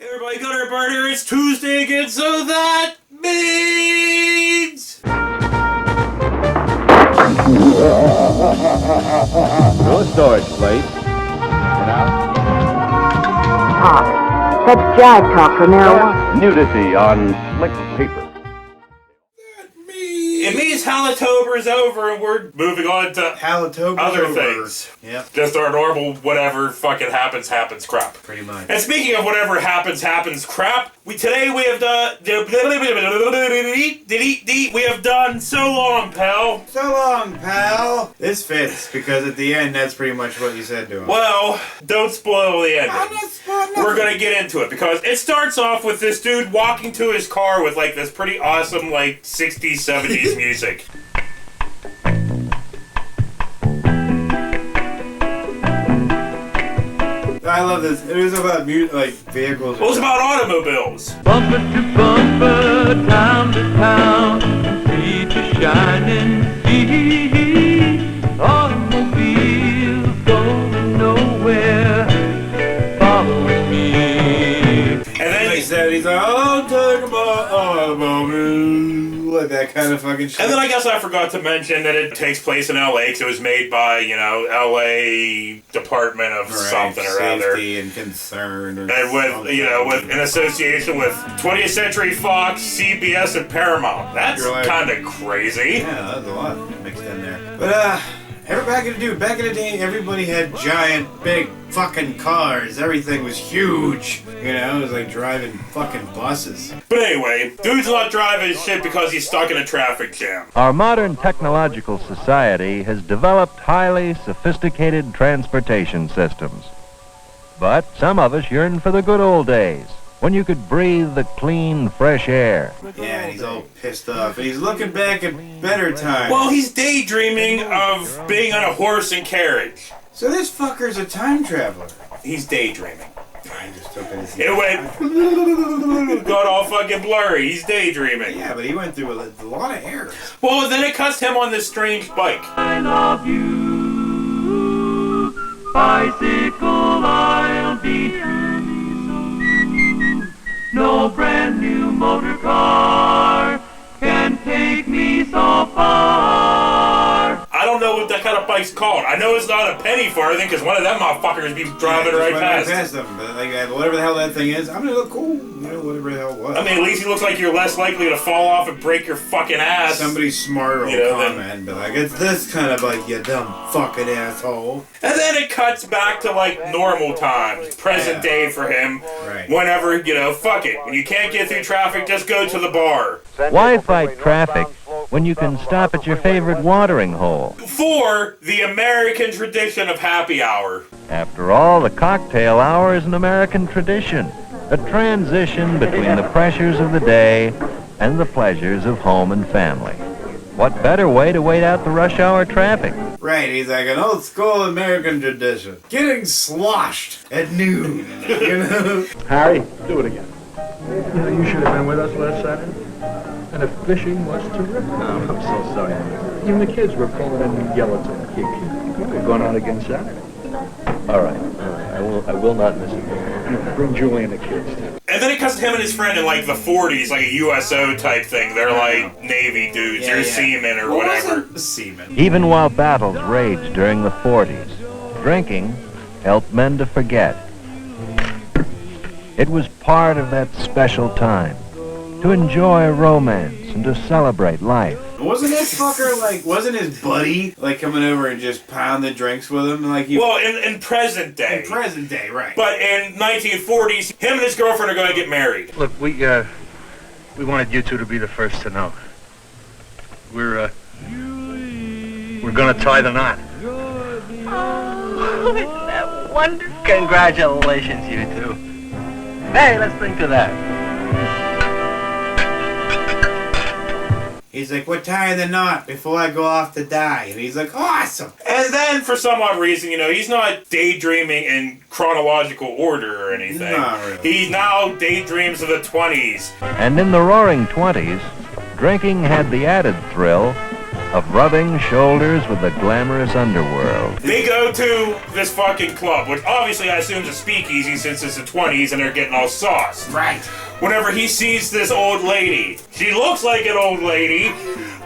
Everybody go to their bar here. It's Tuesday again, so that means... No storage place. Talk. That's jive talk from now. Nudity on slick paper. It means Halitober's over and we're moving on to other things. Yep. Just our normal whatever fucking happens crap. Pretty much. And speaking of whatever happens crap, we have done we have done So Long, Pal. So long, pal. This fits because at the end, that's pretty much what you said to him. Well, don't spoil the ending. I'm not spoiling nothing. We're gonna get into it because it starts off with this dude walking to his car with like this pretty awesome like 60s, 70s music. I love this. It was about like vehicles. Well, it's about automobiles. Bumper to bumper, town to town, sea to shining sea. Automobiles going nowhere, follow me. And then He said, he's like, oh, talk about automobiles. Like that kind of fucking shit. And then I guess I forgot to mention that it takes place in LA because it was made by, LA Department of something or other. Safety and concern. Or And with, in association with 20th Century Fox, CBS, and Paramount. That's You're like- kind of crazy. Yeah, that was a lot mixed in there. But, back in the day, everybody had giant, big fucking cars. Everything was huge. It was like driving fucking buses. But anyway, dude's not driving shit because he's stuck in a traffic jam. Our modern technological society has developed highly sophisticated transportation systems. But some of us yearn for the good old days, when you could breathe the clean, fresh air. Yeah, and he's all pissed off. And he's looking back at better times. Well, he's daydreaming of being on a horse and carriage. So this fucker's a time traveler. He's daydreaming. I just took it. It went, got all fucking blurry. He's daydreaming. Yeah, but he went through a lot of errors. Well, then it cuts him on this strange bike. I love you, bicycle, I'll be true. No brand new motor car can take me so far. I don't know what that kind of bike's called. I know it's not a penny farthing because one of them motherfuckers be driving right past. Them. But whatever the hell that thing is, I'm gonna look cool. Whatever the hell it was. I mean, at least he looks like you're less likely to fall off and break your fucking ass. Somebody smarter will comment and be like, it's this kind of bike, you dumb fucking asshole. And then it cuts back to like normal times, present day for him. Right. Whenever, fuck it. When you can't get through traffic, just go to the bar. Why fight traffic when you can stop at your favorite watering hole? For the American tradition of happy hour. After all, the cocktail hour is an American tradition, a transition between the pressures of the day and the pleasures of home and family. What better way to wait out the rush hour traffic? Right, he's like an old school American tradition. Getting sloshed at noon, Harry, do it again. You should have been with us last Saturday. And the fishing was terrific. I'm so sorry. Even the kids were calling in yellowtail. We're going out again Saturday. All right. I will not miss it. Bring Julie and the kids, too. And then it cuts to him and his friend in like the 40s, like a USO type thing. They're like Navy dudes, or seamen or whatever. Seamen. Even while battles raged during the 40s, drinking helped men to forget. It was part of that special time, to enjoy romance and to celebrate life. Wasn't this fucker wasn't his buddy coming over and just pounding drinks with him? Well, in present day. In present day, right. But in 1940s, him and his girlfriend are going to get married. Look, we wanted you two to be the first to know. We're gonna tie the knot. Oh, isn't that wonderful? Congratulations, you two. Hey, let's drink to that. He's like, we're tying the knot before I go off to die. And he's like, awesome. And then, for some odd reason, he's not daydreaming in chronological order or anything. Not really. He now daydreams of the 20s. And in the roaring 20s, drinking had the added thrill of rubbing shoulders with the glamorous underworld. They go to this fucking club, which obviously I assume is a speakeasy since it's the 20s and they're getting all sauced. Right. Whenever he sees this old lady, she looks like an old lady,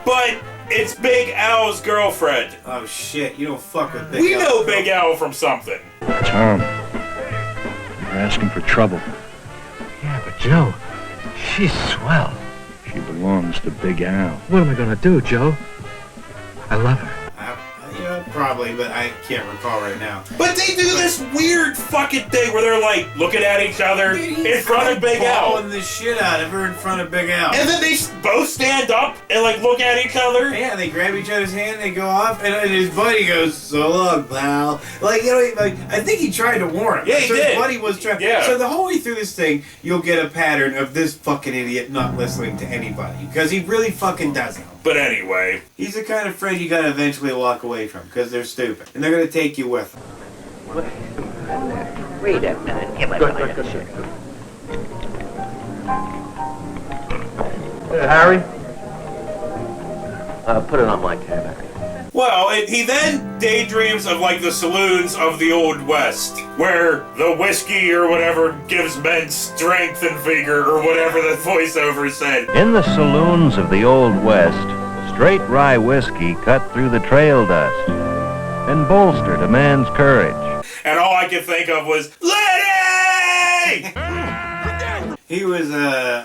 but it's Big Al's girlfriend. Oh shit, you don't fuck with Big We Al. know Big Al from something. Tom, you're asking for trouble. Yeah, but Joe, she's swell. She belongs to Big Al. What am I gonna do, Joe? I love her. You know, probably, but I can't recall right now. But they do this weird fucking thing where they're like looking at each other in front of Big Al. Balling the shit out of her in front of Big Al. And then they both stand up and like look at each other. Yeah, they grab each other's hand, they go off, and his buddy goes, "So long, pal." Like, you know, like, I think he tried to warn him. Yeah, he so did. His buddy was trying. Yeah. So the whole way through this thing, you'll get a pattern of this fucking idiot not listening to anybody because he really fucking doesn't. But anyway, He's the kind of friend you gotta eventually walk away from because they're stupid and they're gonna take you with them. Wait a minute. Give it a minute. Harry? Put it on my tab. well, he then daydreams of like the saloons of the Old West, where the whiskey or whatever gives men strength and vigor, or whatever the voiceover said. In the saloons of the Old West, straight rye whiskey cut through the trail dust and bolstered a man's courage. And all I could think of was, Lady! He was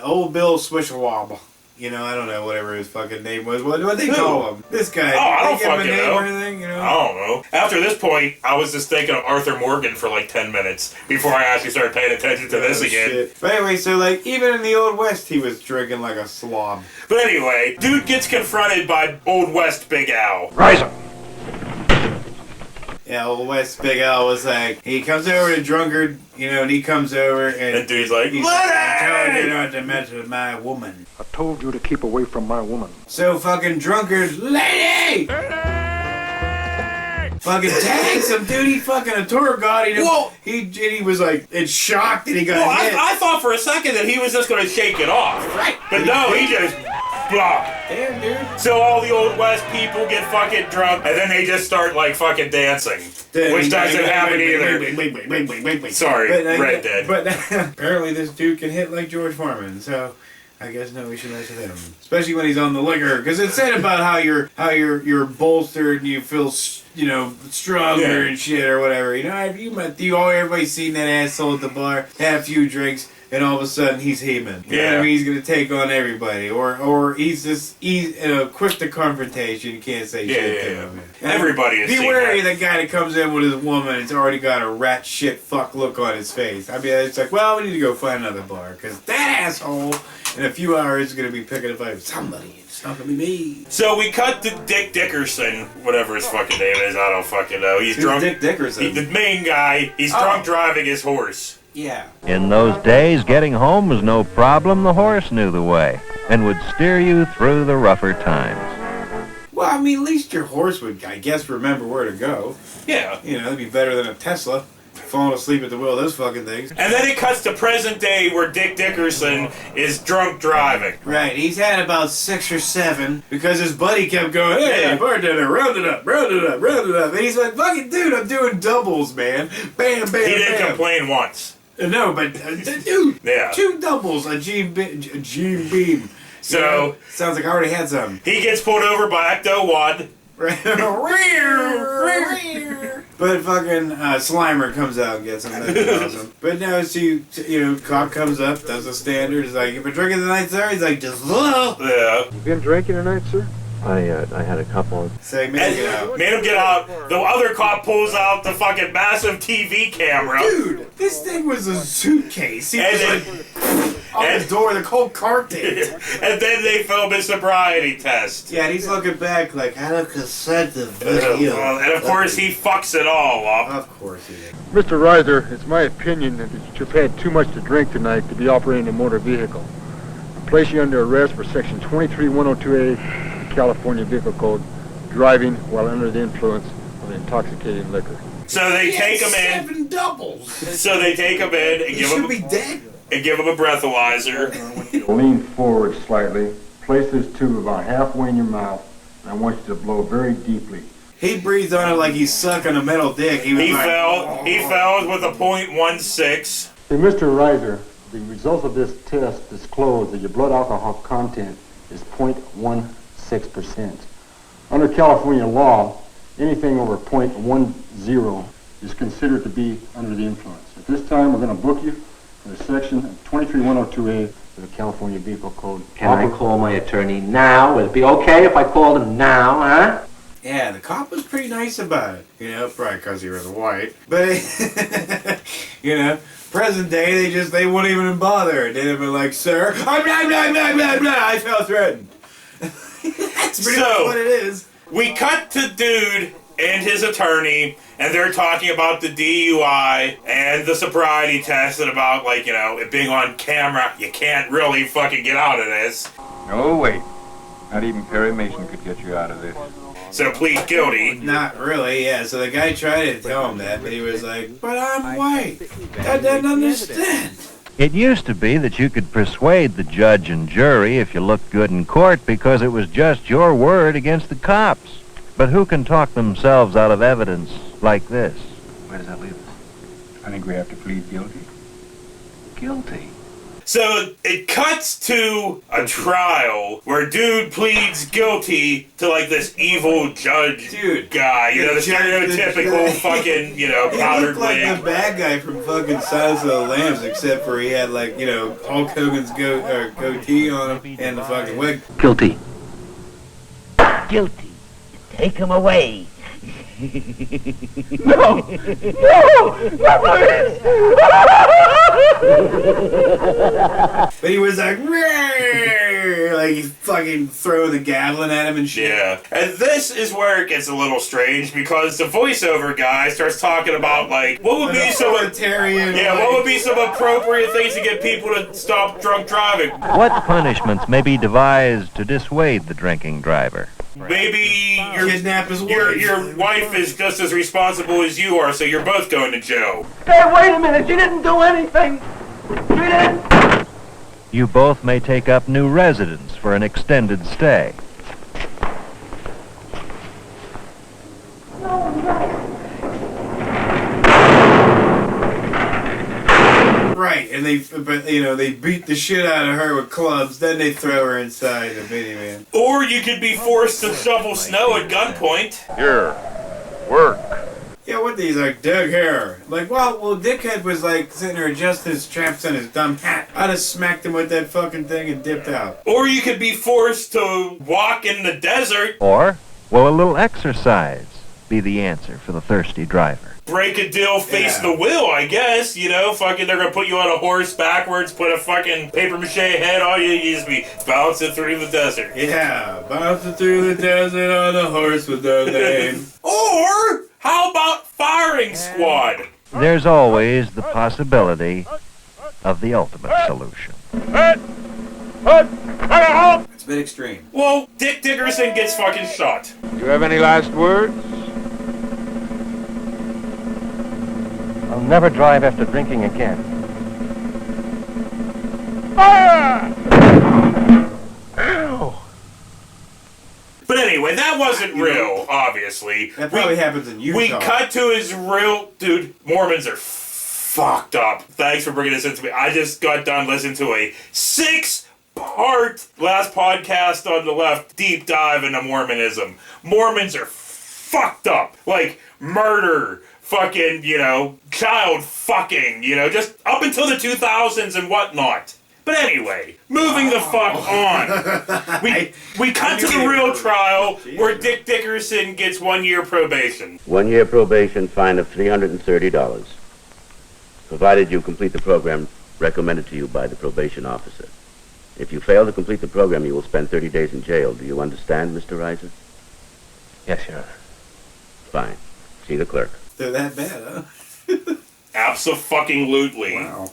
old Bill Swisherwobble. You know, I don't know, whatever his fucking name was. What they call him? This guy. Oh, I don't Did they give him a fucking name know. or anything, you know? I don't know. After this point, I was just thinking of Arthur Morgan for like 10 minutes before I actually started paying attention to this Oh, again. shit. But anyway, so like even in the Old West, he was drinking like a slob. But anyway, dude gets confronted by Old West Big Al. Rise up. Yeah, Old West Big Al was like, he comes over to Drunkard, you know, and he comes over and And dude's like, he's Lady! like, I'm telling you not to mess with my woman. I told you to keep away from my woman. So fucking Drunkard, lady! Fucking tags him, dude. He fucking a tour guide. Whoa. He was like, it's shocked that he got Well, hit. I thought for a second that he was just going to shake it off. Right. But no, he just blah. Damn, dude. So all the Old West people get fucking drunk, and then they just start like fucking dancing. Which doesn't happen either. Sorry, Red Dead. But apparently this dude can hit like George Foreman, so I guess no, we should mess with him, especially when he's on the liquor, because it said about how you're bolstered and you feel stronger and shit or whatever. You know, everybody's seen that asshole at the bar, had a few drinks, and all of a sudden he's He-Man. You know what I mean? He's gonna take on everybody, or he's quick to confrontation. You can't say shit to him. Everybody has Be seen wary of that. the guy that comes in with his woman. It's already got a rat shit fuck look on his face. I mean, it's like, well, we need to go find another bar because that asshole in a few hours is gonna be picking a fight with somebody. It's not gonna be me. So we cut to Dick Dickerson, whatever his fucking name is. I don't fucking know. He's Who's drunk. Dick Dickerson? The main guy. He's drunk driving his horse. Yeah. In those days, getting home was no problem. The horse knew the way and would steer you through the rougher times. Well, I mean, at least your horse would, I guess, remember where to go. Yeah. You know, it'd be better than a Tesla. Falling asleep at the wheel of those fucking things. And then it cuts to present day where Dick Dickerson is drunk driving. Right, he's had about 6 or 7 because his buddy kept going, hey, bartender, round it up, round it up, round it up. And he's like, fucking dude, I'm doing doubles, man. Bam, bam, He didn't bam. complain once. No, but dude, Yeah. 2 doubles, a Gene Beam. So- You know, sounds like I already had some. He gets pulled over by Ecto-1. But fucking Slimer comes out and gets him. That's awesome. But now, cop comes up, does the standard. He's like, "You been drinking tonight, sir?" He's like, "Just look." Yeah. You been drinking tonight, sir? I had a couple. Say, man, get out. Made him get out. The other cop pulls out the fucking massive TV camera. Dude, this thing was a suitcase. He And was then- like on his door, the whole car did. And then they film his sobriety test. Yeah, and he's looking back like, I don't consent to video. And of course he fucks it all up. Of course he did. Mr. Reiser, it's my opinion that you've had too much to drink tonight to be operating a motor vehicle. I place you under arrest for Section 23102A of the California Vehicle Code, driving while under the influence of intoxicating liquor. So they He take had him in. 7 doubles. So they take him in and He give should him be dead. a breathalyzer. Lean forward slightly, place this tube about halfway in your mouth, I want you to blow very deeply. He breathed on it like he's sucking a metal dick. He fell with a .16. See, Mr. Reiser, the results of this test disclose that your blood alcohol content is 0.16%. Under California law, anything over 0.10 is considered to be under the influence. At this time, we're going to book you for the section 23102A of the California Vehicle Code. Can I call my attorney now? Would it be okay if I called him now, huh? Yeah, the cop was pretty nice about it. You know, probably because he was white. But, you know, present day, they wouldn't even bother. They'd have been like, sir, I felt threatened. That's pretty much what it is. We cut to dude and his attorney, and they're talking about the DUI and the sobriety test and about, like, you know, it being on camera. You can't really fucking get out of this. Oh, wait. Not even Perry Mason could get you out of this. So plead guilty. Not really, yeah. So the guy tried to tell him that, but he was like, but I'm white. I didn't understand. It used to be that you could persuade the judge and jury if you looked good in court because it was just your word against the cops. But who can talk themselves out of evidence like this? Where does that leave us? I think we have to plead guilty. Guilty? So it cuts to a trial where dude pleads guilty to like this evil judge guy, you know, the stereotypical fucking, you know, powdered wig. He looked like the bad guy from fucking Silence of the Lambs, except for he had like, you know, Hulk Hogan's goatee on him and the fucking wig. Guilty. Guilty. Take him away. No! Please! But he was like he's fucking throwing the gaveling at him and shit. Yeah. And this is where it gets a little strange because the voiceover guy starts talking about like what would be some appropriate things to get people to stop drunk driving. What punishments may be devised to dissuade the drinking driver? Maybe kidnap his wife. Your wife is just as responsible as you are, so you're both going to jail. Hey, wait a minute! You didn't do anything! You didn't! You both may take up new residence for an extended stay. Right, and they beat the shit out of her with clubs, then they throw her inside the minivan. Or you could be forced to shovel snow at gunpoint. Here, work. Yeah, what these like Doug hair? Like, well, Dickhead was like sitting there adjusting his straps on his dumb hat. I'd have smacked him with that fucking thing and dipped out. Or you could be forced to walk in the desert. Or, will a little exercise be the answer for the thirsty driver? Break a deal, face the will, I guess. You know, fucking, they're gonna put you on a horse backwards, put a fucking paper mache head on you, you just be bouncing through the desert. Yeah, bouncing through the desert on a horse with no name. Or, how about firing squad? There's always the possibility of the ultimate solution. It's a bit extreme. Well, Dick Dickerson gets fucking shot. Do you have any last words? I'll never drive after drinking again. Ow! But anyway, that wasn't real, obviously. That probably happens in Utah. We cut to his real... Dude, Mormons are fucked up. Thanks for bringing this into me. I just got done listening to a 6-part last podcast on the left deep dive into Mormonism. Mormons are fucked up. Like, murder, fucking, you know, child fucking, you know, just up until the 2000s and whatnot. But anyway, moving the fuck on. We cut to the real trial where Dick Dickerson gets 1 year probation. 1 year probation, fine of $330, provided you complete the program recommended to you by the probation officer. If you fail to complete the program, you will spend 30 days in jail. Do you understand, Mr. Reiser? Yes, Your Honor. Fine. See the clerk. They're that bad, huh? Abso-fucking-lutely. Wow.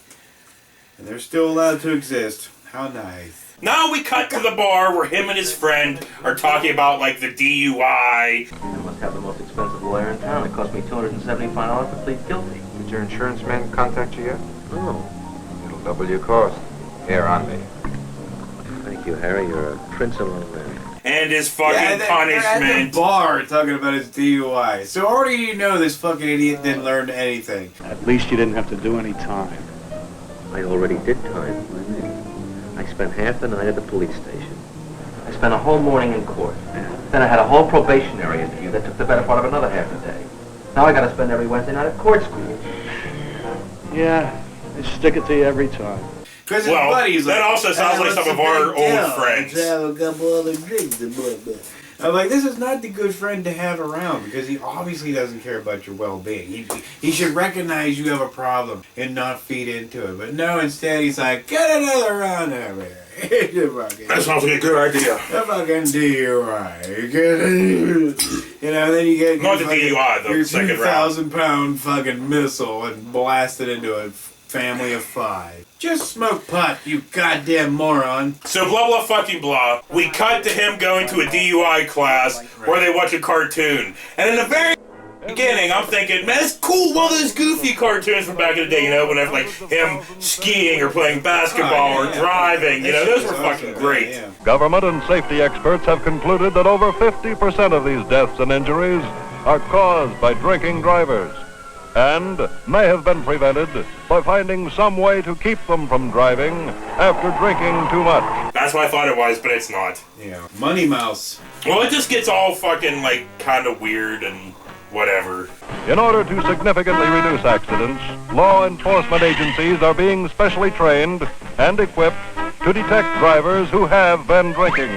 And they're still allowed to exist. How nice. Now we cut to the bar where him and his friend are talking about, like, the DUI. I must have the most expensive lawyer in town. It cost me $275 to plead guilty. Did your insurance man contact you yet? Oh. It'll double your cost. Here, Andy. Thank you, Harry. You're a prince among men. and his fucking At punishment. the bar talking about his DUI. So already you know this fucking idiot didn't learn anything. At least you didn't have to do any time. I already did time. I spent half the night at the police station. I spent a whole morning in court. Then I had a whole probationary interview that took the better part of another half a day. Now I gotta spend every Wednesday night at court school. Yeah, they stick it to you every time. Because his buddy's like, that also sounds like some of our old friends. Have a couple other drinks and blah, blah. I'm like, this is not the good friend to have around because he obviously doesn't care about your well-being. He should recognize you have a problem and not feed into it. But no, instead he's like, get another round of it. That sounds like a good idea. A fucking DUI. You know, then you get not the DUI, your second round. 2,000-pound fucking missile and blast it into a family of 5. Just smoke pot, you goddamn moron. So blah blah fucking blah. We cut to him going to a DUI class where they watch a cartoon. And in the very beginning, I'm thinking, man, it's cool. One of those goofy cartoons from back in the day, you know, whenever like him skiing or playing basketball or driving, you know, those were fucking great. Government and safety experts have concluded that over 50% of these deaths and injuries are caused by drinking drivers, and may have been prevented by finding some way to keep them from driving after drinking too much. That's what I thought it was, but it's not. Yeah, Money Mouse. Well, it just gets all fucking, like, kind of weird and whatever. In order to significantly reduce accidents, law enforcement agencies are being specially trained and equipped to detect drivers who have been drinking.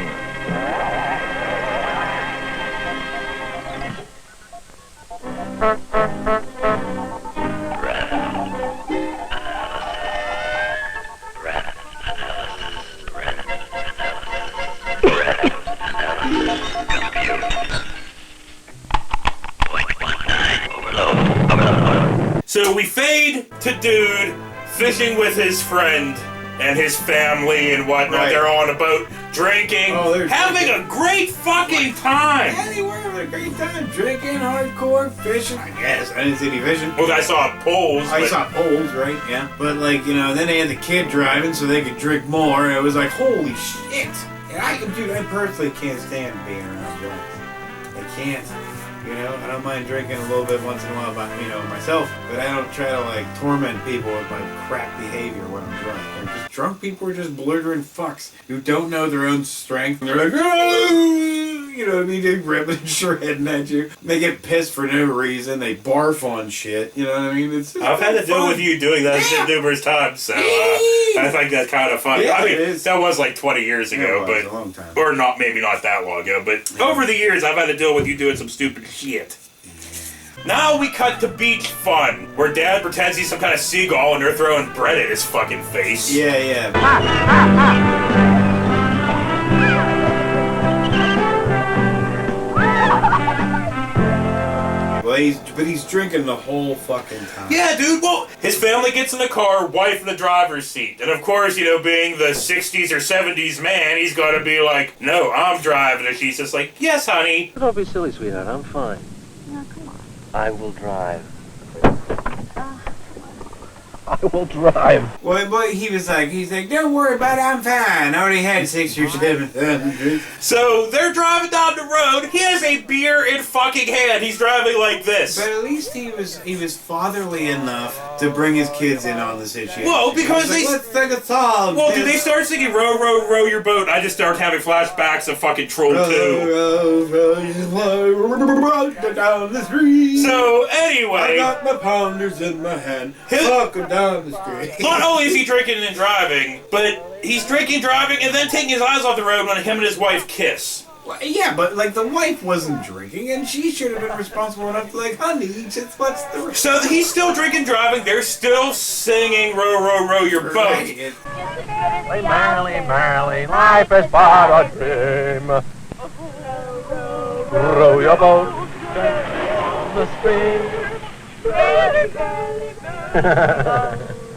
So we fade to dude fishing with his friend and his family and whatnot. Right. They're on a boat drinking, having a great fucking time. Yeah, they were having a great time drinking, hardcore, fishing. I guess I didn't see any fishing. Well, I saw poles. I saw poles, right? Yeah, but like then they had the kid driving so they could drink more. And it was like, holy shit! And I personally can't stand being around drunks. I can't. You know, I don't mind drinking a little bit once in a while, myself, but I don't try to like torment people with my crap behavior when I'm drunk. Just drunk people are just blithering fucks who don't know their own strength. And they're like, oh! You know what I mean? They ripping and shredding at you. They get pissed for no reason. They barf on shit. You know what I mean? I've had to deal with you doing that shit numerous times, so I think that's kind of funny. Yeah, I mean, it is. that was like 20 years ago, but a long time. or not, maybe not that long ago, but over the years, I've had to deal with you doing some stupid shit. Now we cut to beach fun, where Dad pretends he's some kind of seagull and they're throwing bread at his fucking face. Yeah. Well, he's drinking the whole fucking time. Yeah, dude. Well, his family gets in the car, wife in the driver's seat. And of course, being the 60s or 70s man, he's got to be like, no, I'm driving. And she's just like, yes, honey. Don't be silly, sweetheart. I'm fine. No, come on. I will drive. I will drive. Well, but he's like, don't worry about it, I'm fine. I already had 6 or 7 drinks. So they're driving down the road. He has a beer in fucking hand. He's driving like this. But at least he was fatherly enough to bring his kids in on the situation. Well, because let's take a song. Well, dude, they start singing "Row, row, row your boat." I just start having flashbacks of fucking Troll 2. Down the street. So anyway, I got my pounders in my hand. Walking down the street. Not only is he drinking and driving, but he's drinking, driving, and then taking his eyes off the road when him and his wife kiss. Well, yeah, but like the wife wasn't drinking, and she should have been responsible enough to like, honey, just what's the... So he's still drinking, driving. They're still singing "Row, row, row your boat." Merrily, merrily, merrily, life is but a dream. Row your boat down the stream.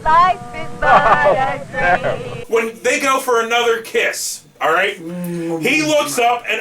Life is but a dream. When they go for another kiss, all right, he looks up and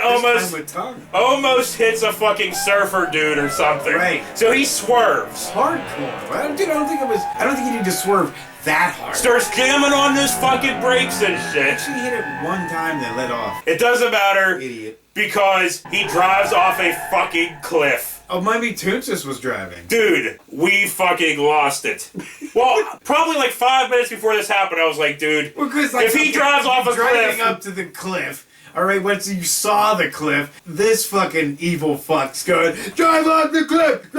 almost hits a fucking surfer dude or something. Right. So he swerves. Hardcore. I don't think he needed to swerve that hard. Starts jamming on his fucking brakes and shit. Actually hit it one time, then let off. It doesn't matter. Idiot. Because he drives off a fucking cliff. Oh, maybe Toonsis was driving. Dude, we fucking lost it. Well, probably like 5 minutes before this happened, I was like, dude, Well, 'cause, like, if he drives off a driving cliff... up to the cliff, alright, once you saw the cliff, this fucking evil fuck's going, drive off the cliff,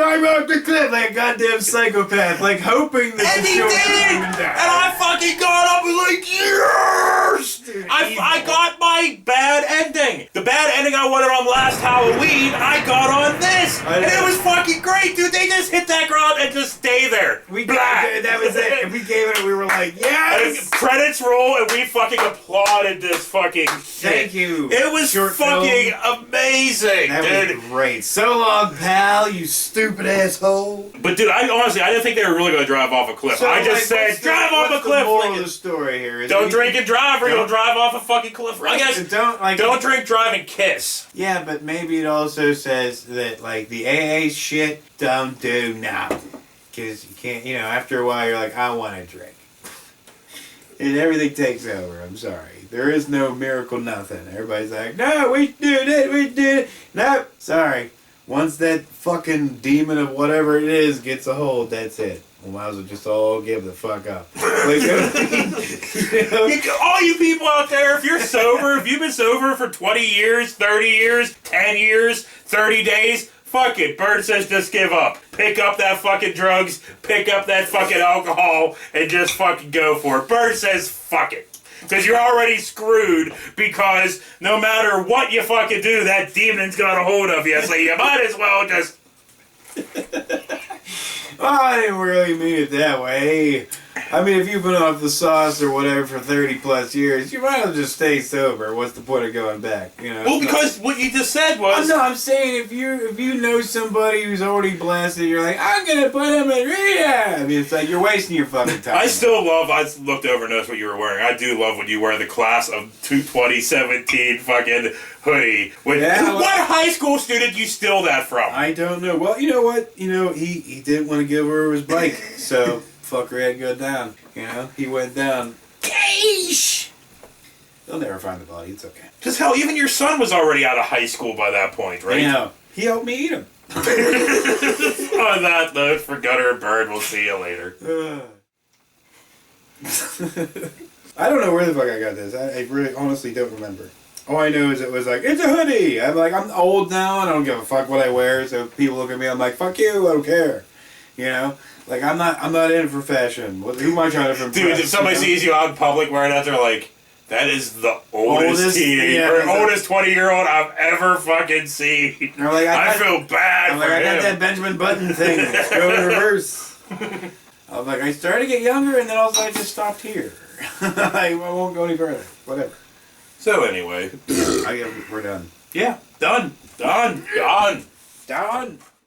like a goddamn psychopath, like hoping that And the he show did! would die. And I fucking got up and like, yes! Dude, I got my bad ending. The bad ending I wanted on last Halloween, I got on this. And it was fucking great, dude. They just hit that ground and just stay there. That was it. And we gave it, we were like, yes! And credits roll and we fucking applauded this fucking shit. Thank you. It was Short fucking film. amazing, That dude. was great. So long, pal, you stupid asshole. But dude, I honestly didn't think they were really going to drive off a cliff. So, I just like, said, drive off a cliff. The moral Like, of the story here is don't drink and drive or you'll drive off a fucking cliff. I guess don't drink, drive, and kiss. Yeah, but maybe it also says that, like, the AA shit, don't do now. Because you can't, after a while you're like, I want to drink. And everything takes over, I'm sorry. There is no miracle nothing. Everybody's like, no, we did it. Nope, sorry. Once that fucking demon of whatever it is gets a hold, that's it. We might as well just all give the fuck up. Like, all you people out there, if you're sober, if you've been sober for 20 years, 30 years, 10 years, 30 days, fuck it. Bird says just give up. Pick up that fucking drugs, pick up that fucking alcohol, and just fucking go for it. Bird says fuck it. Because you're already screwed, because no matter what you fucking do, that demon's got a hold of you. So you might as well just... Oh, I didn't really mean it that way. I mean, if you've been off the sauce or whatever for 30 plus years, you might as well just stay sober. What's the point of going back? Well, because what you just said was... No, I'm saying if you know somebody who's already blasted, you're like, I'm gonna put him in rehab. I mean, it's like you're wasting your fucking time. I still love... I looked over and noticed what you were wearing. I do love when you wear the class of 2017 fucking hoodie. What high school student you steal that from? I don't know. Well, you know what? He didn't want to give her his bike, so fucker had to go down. He went down. Geesh! They'll never find the body. It's okay. Because hell, even your son was already out of high school by that point, right? Yeah. He helped me eat him. On that note, for Gutter and Bird, we'll see you later. I don't know where the fuck I got this. I really honestly don't remember. All I know is it was like, it's a hoodie! I'm old now and I don't give a fuck what I wear, so if people look at me, I'm like, fuck you, I don't care. Like, I'm not in for fashion. Who am I trying to impress? Dude, if somebody sees you out in public wearing that, they're like, that is the oldest oldest 20-year-old I've ever fucking seen. Like, I feel bad for him. I got that Benjamin Button thing. Let's go in reverse. I was like, I started to get younger, and then also I just stopped here. I won't go any further. Whatever. So anyway. We're done. Yeah, done.